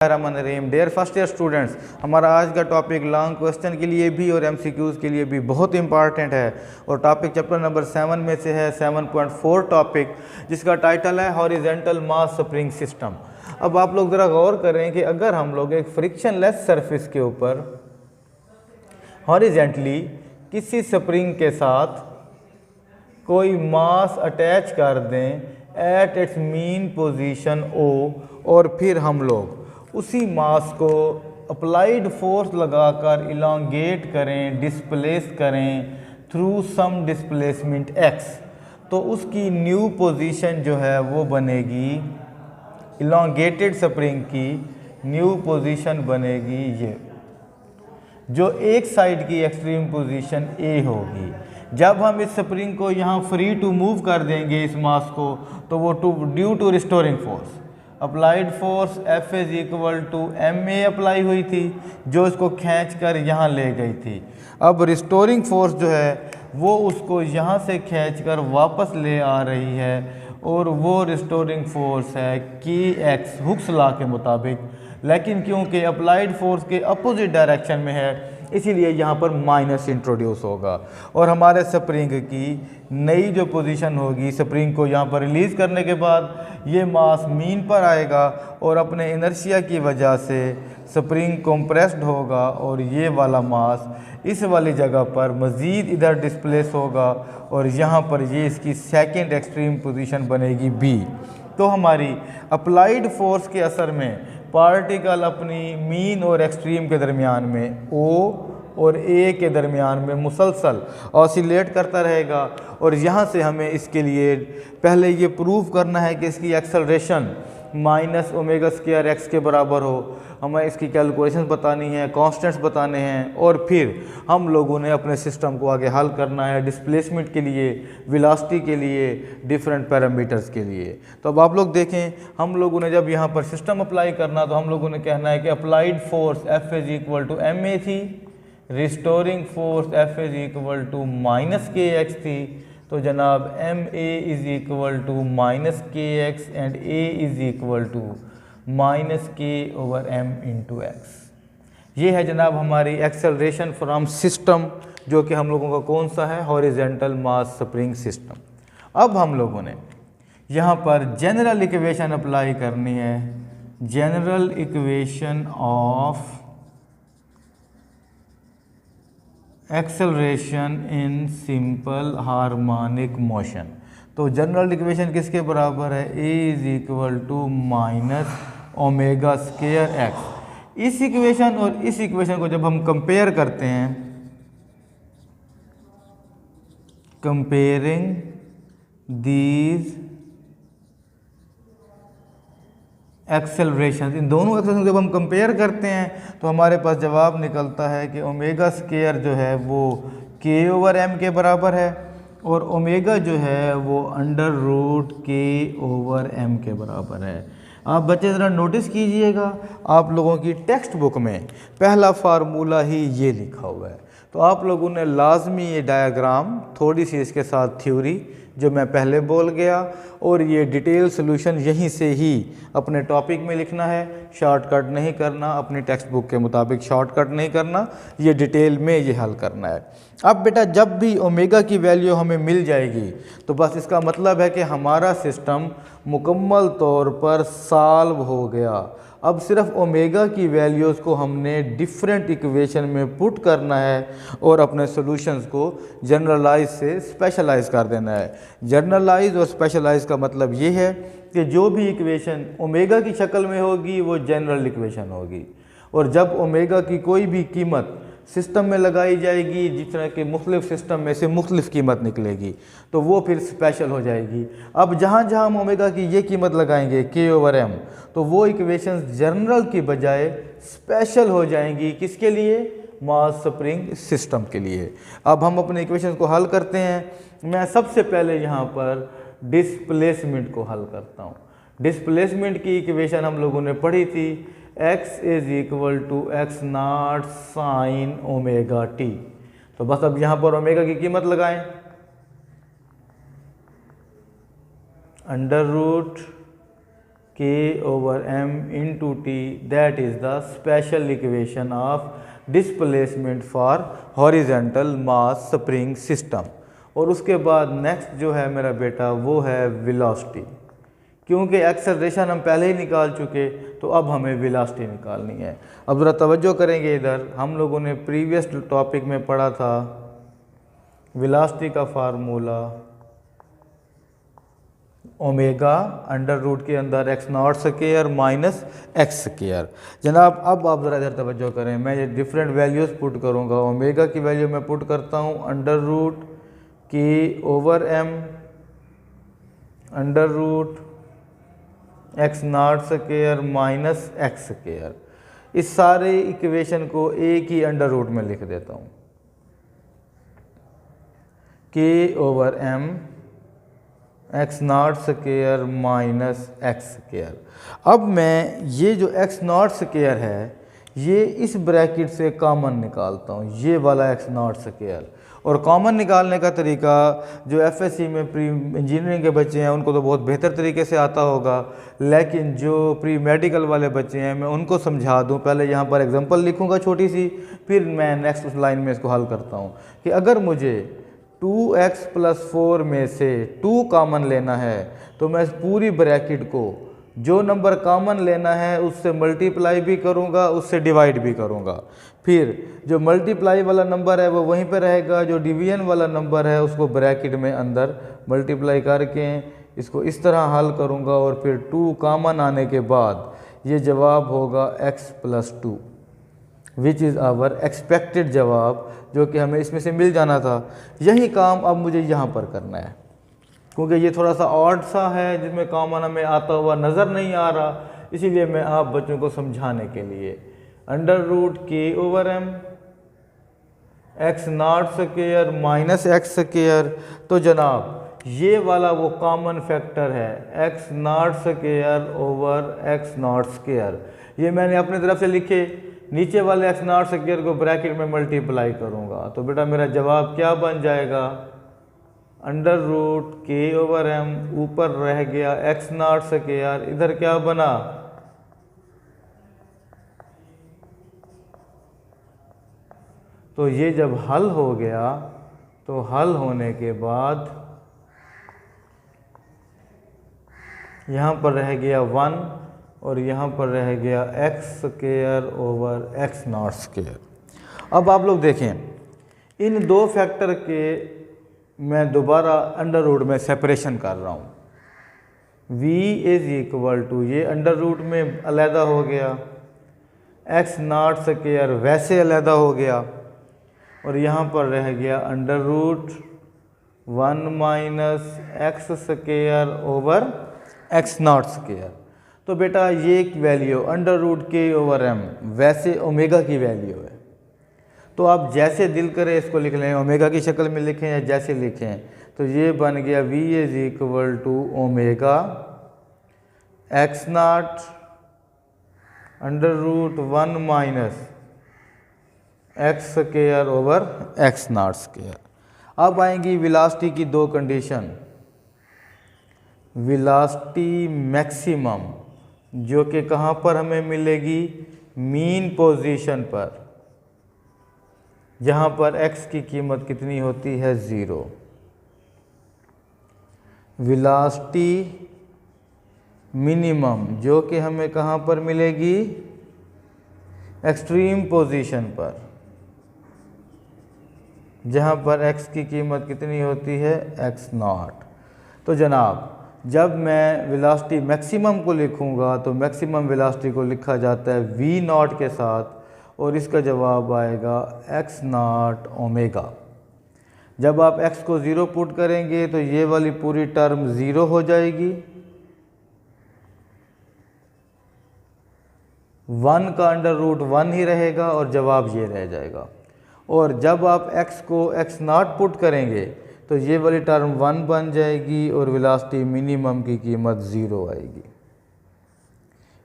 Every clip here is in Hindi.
रहीम। डियर फर्स्ट ईयर स्टूडेंट्स, हमारा आज का टॉपिक लॉन्ग क्वेश्चन के लिए भी और एमसीक्यूज़ के लिए भी बहुत इंपॉर्टेंट है और टॉपिक चैप्टर नंबर 7 में से है 7.4 टॉपिक, जिसका टाइटल है हॉरिजेंटल मास स्प्रिंग सिस्टम। अब आप लोग ज़रा गौर करें कि अगर हम लोग एक फ्रिक्शनलेस सरफेस के ऊपर हॉरिजेंटली किसी स्प्रिंग के साथ कोई मास अटैच कर दें एट इट्स मीन पोजीशन ओ, और फिर हम लोग उसी मास को अप्लाइड फोर्स लगाकर इलांगेट करें, डिस्प्लेस करें थ्रू सम डिस्प्लेसमेंट एक्स, तो उसकी न्यू पोजीशन जो है वो बनेगी, इलांगेटेड स्प्रिंग की न्यू पोजीशन बनेगी ये, जो एक साइड की एक्सट्रीम पोजीशन ए होगी। जब हम इस स्प्रिंग को यहाँ फ्री टू मूव कर देंगे इस मास को, तो वो due to restoring force, applied force F is equal to ma apply हुई थी, जो इसको खींच कर यहाँ ले गई थी। अब रिस्टोरिंग फोर्स जो है वो उसको यहाँ से खींच कर वापस ले आ रही है, और वो रिस्टोरिंग फोर्स है की एक्स हुक्स लॉ के मुताबिक, लेकिन क्योंकि अप्लाइड फोर्स के अपोजिट डायरेक्शन में है इसीलिए यहाँ पर माइनस इंट्रोड्यूस होगा, और हमारे स्प्रिंग की नई जो पोजीशन होगी, स्प्रिंग को यहाँ पर रिलीज़ करने के बाद ये मास मीन पर आएगा और अपने इनर्शिया की वजह से स्प्रिंग कंप्रेस्ड होगा, और ये वाला मास इस वाली जगह पर मज़ीद इधर डिस्प्लेस होगा, और यहाँ पर ये इसकी सेकंड एक्सट्रीम पोजीशन बनेगी बी। तो हमारी अप्लाइड फोर्स के असर में पार्टिकल अपनी मीन और एक्सट्रीम के दरमियान में ओ और ए के दरमियान में मुसलसल ऑसिलेट करता रहेगा, और यहाँ से हमें इसके लिए पहले ये प्रूव करना है कि इसकी acceleration minus omega square x के बराबर हो, हमें इसकी कैलकुलेशन बतानी है, कांस्टेंट्स बताने हैं, और फिर हम लोगों ने अपने सिस्टम को आगे हल करना है डिस्प्लेसमेंट के लिए, वेलोसिटी के लिए, डिफरेंट पैरामीटर्स के लिए। तो अब आप लोग देखें, हम लोगों ने जब यहाँ पर सिस्टम अप्लाई करना तो हम लोगों ने कहना है कि applied force F is equal to ma थी, restoring force F is equal to minus K X थी, तो जनाब ma is equal to minus K X and a is equal to minus K over m into X. ये है जनाब हमारी एक्सेलरेशन फ्रॉम सिस्टम, जो कि हम लोगों का कौन सा है, हॉरिजेंटल मास स्प्रिंग सिस्टम। अब हम लोगों ने यहाँ पर जनरल इक्वेशन अप्लाई करनी है, general equation of acceleration in simple harmonic motion. तो जनरल इक्वेशन किसके बराबर है, a is equal to minus omega square x. इस इक्वेशन और इस इक्वेशन को जब हम कंपेयर करते हैं, कंपेयरिंग दीज एक्सेलरेशन, इन दोनों एक्सेलरेशन जब हम कंपेयर करते हैं तो हमारे पास जवाब निकलता है कि ओमेगा स्क्वायर जो है वो k ओवर m के बराबर है, और ओमेगा जो है वो under root k over m के बराबर है। आप बच्चे ज़रा नोटिस कीजिएगा, आप लोगों की टेक्स्ट बुक में पहला फार्मूला ही ये लिखा हुआ है, तो आप लोगों ने लाजमी ये डायग्राम, थोड़ी सी इसके साथ थ्योरी जो मैं पहले बोल गया, और ये डिटेल सॉल्यूशन यहीं से ही अपने टॉपिक में लिखना है, शॉर्टकट नहीं करना, अपनी टेक्स्ट बुक के मुताबिक शॉर्टकट नहीं करना, ये डिटेल में ये हल करना है। अब बेटा जब भी ओमेगा की वैल्यू हमें मिल जाएगी तो बस इसका मतलब है कि हमारा सिस्टम मुकम्मल तौर पर सॉल्व हो गया। अब सिर्फ ओमेगा की वैल्यूज़ को हमने डिफरेंट इक्वेशन में पुट करना है और अपने सॉल्यूशंस को जनरलाइज से स्पेशलाइज कर देना है। जनरलाइज और स्पेशलाइज का मतलब ये है कि जो भी इक्वेशन ओमेगा की शक्ल में होगी वो जनरल इक्वेशन होगी, और जब ओमेगा की कोई भी कीमत सिस्टम में लगाई जाएगी, जिस तरह के मुख्तलिफ सिस्टम में से मुख्तलिफ कीमत निकलेगी, तो वो फिर स्पेशल हो जाएगी। अब जहाँ जहाँ हम ओमेगा की ये कीमत लगाएंगे k ओवर m, तो वो इक्वेशंस जनरल की बजाय स्पेशल हो जाएंगी। किसके लिए, मास स्प्रिंग सिस्टम के लिए। अब हम अपने इक्वेशंस को हल करते हैं। मैं सबसे पहले यहाँ पर डिस्प्लेसमेंट को हल करता हूँ। डिस्प्लेसमेंट की इक्वेशन हम लोगों ने पढ़ी थी, x is equal to x not sine omega t. तो बस अब यहाँ पर ओमेगा की कीमत लगाएं, under root k/m into t, that is the special equation of displacement for horizontal mass spring system। और उसके बाद नेक्स्ट जो है मेरा बेटा वो है वेलोसिटी। क्योंकि एक्सेलरेशन हम पहले ही निकाल चुके तो अब हमें वेलोसिटी निकालनी है। अब ज़रा तवज्जो करेंगे इधर, हम लोगों ने प्रीवियस टॉपिक में पढ़ा था वेलोसिटी का फार्मूला ओमेगा अंडर रूट के अंदर x not square minus x square. जनाब अब आप ज़रा इधर तवज्जो करें, मैं ये डिफरेंट वैल्यूज़ पुट करूँगा। ओमेगा की वैल्यू मैं पुट करता हूँ under root k/m under root x not square minus x square. इस सारे इक्वेशन को एक ही अंडर रूट में लिख देता हूँ, k/m x not square minus x square. अब मैं ये जो x नॉट स्क्वायर है ये इस ब्रैकेट से कॉमन निकालता हूँ, ये वाला x नॉट स्क्वायर। और कॉमन निकालने का तरीका जो एफएससी में प्री इंजीनियरिंग के बच्चे हैं उनको तो बहुत बेहतर तरीके से आता होगा, लेकिन जो प्री मेडिकल वाले बच्चे हैं मैं उनको समझा दूं। पहले यहाँ पर एग्जांपल लिखूँगा छोटी सी, फिर मैं नेक्स्ट लाइन में इसको हल करता हूँ कि अगर मुझे 2x + 4 में से 2 कॉमन लेना है तो मैं इस पूरी ब्रैकेट को जो नंबर कॉमन लेना है उससे मल्टीप्लाई भी करूँगा, उससे डिवाइड भी करूँगा। फिर जो मल्टीप्लाई वाला नंबर है वो वहीं पे रहेगा, जो डिवीजन वाला नंबर है उसको ब्रैकेट में अंदर मल्टीप्लाई करके इसको इस तरह हल करूँगा। और फिर 2 कॉमन आने के बाद ये जवाब होगा x + 2 which is our expected जवाब, जो कि हमें इसमें से मिल जाना था। यही काम अब मुझे यहाँ पर करना है, क्योंकि ये थोड़ा सा ऑड सा है जिसमें कॉमन हमें आता हुआ नज़र नहीं आ रहा, इसीलिए मैं आप बच्चों को समझाने के लिए under root k/m x not square minus x square. तो जनाब ये वाला वो कॉमन फैक्टर है x not square over x not square. ये मैंने अपनी तरफ से लिखे, नीचे वाले x नॉट स्क्वायर को ब्रैकेट में मल्टीप्लाई करूँगा तो बेटा मेरा जवाब क्या बन जाएगा, अंडर रूट k/m, ऊपर रह गया x नॉट स्क्वायर, इधर क्या बना तो ये जब हल हो गया तो हल होने के बाद यहाँ पर रह गया 1 और यहाँ पर रह गया x square over x not square. अब आप लोग देखें इन दो फैक्टर के मैं दोबारा अंडर रूट में सेपरेशन कर रहा हूँ। v = ये अंडर रूट में अलहदा हो गया, x नॉट स्क्वायर वैसे अलहदा हो गया और यहाँ पर रह गया under root 1 minus x square over x not square. तो बेटा ये एक वैल्यू अंडर रूट k/m वैसे ओमेगा की वैल्यू है, तो आप जैसे दिल करे इसको लिख लें, ओमेगा की शक्ल में लिखें या जैसे लिखें। तो ये बन गया v = omega x not under root 1 minus x square over x not square. अब आएंगी वेलोसिटी की दो कंडीशन, वेलोसिटी मैक्सिमम जो कि कहाँ पर हमें मिलेगी, मीन पोजीशन पर, जहाँ पर x की कीमत कितनी होती है 0। वेलोसिटी मिनिमम जो कि हमें कहाँ पर मिलेगी, एक्सट्रीम पोजीशन पर, जहाँ पर x की कीमत कितनी होती है x नॉट। तो जनाब जब मैं वेलोसिटी मैक्सिमम को लिखूँगा तो मैक्सिमम वेलोसिटी को लिखा जाता है v नॉट के साथ और इसका जवाब आएगा x नॉट ओमेगा। जब आप x को 0 पुट करेंगे तो ये वाली पूरी टर्म 0 हो जाएगी, 1 का अंडर रूट 1 ही रहेगा और जवाब ये रह जाएगा। और जब आप x को x नॉट पुट करेंगे तो ये वाली टर्म 1 बन जाएगी और वेलोसिटी मिनिमम की कीमत 0 आएगी।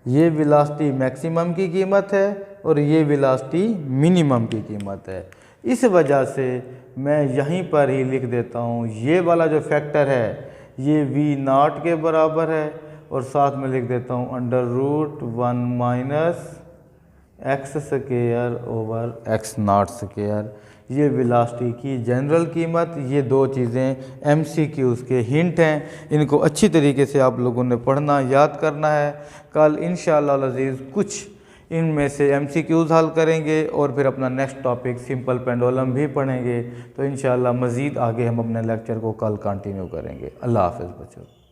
ये वेलोसिटी मैक्सिमम की कीमत है और ये वेलोसिटी मिनिमम की कीमत है। इस वजह से मैं यहीं पर ही लिख देता हूँ, ये वाला जो फैक्टर है ये v नॉट के बराबर है और साथ में लिख देता हूँ √1 minus x square over x not square. ये वेलोसिटी की जनरल कीमत, ये दो चीज़ें MCQs के हिंट हैं, इनको अच्छी तरीके से आप लोगों ने पढ़ना, याद करना है। कल इंशाअल्लाह अज़ीज़ कुछ इनमें से MCQs हल करेंगे और फिर अपना नेक्स्ट टॉपिक सिंपल पेंडुलम भी पढ़ेंगे। तो इंशाअल्लाह मज़ीद आगे हम अपने लेक्चर को कल कंटिन्यू करेंगे। अल्लाह हाफ़िज़ बच्चों।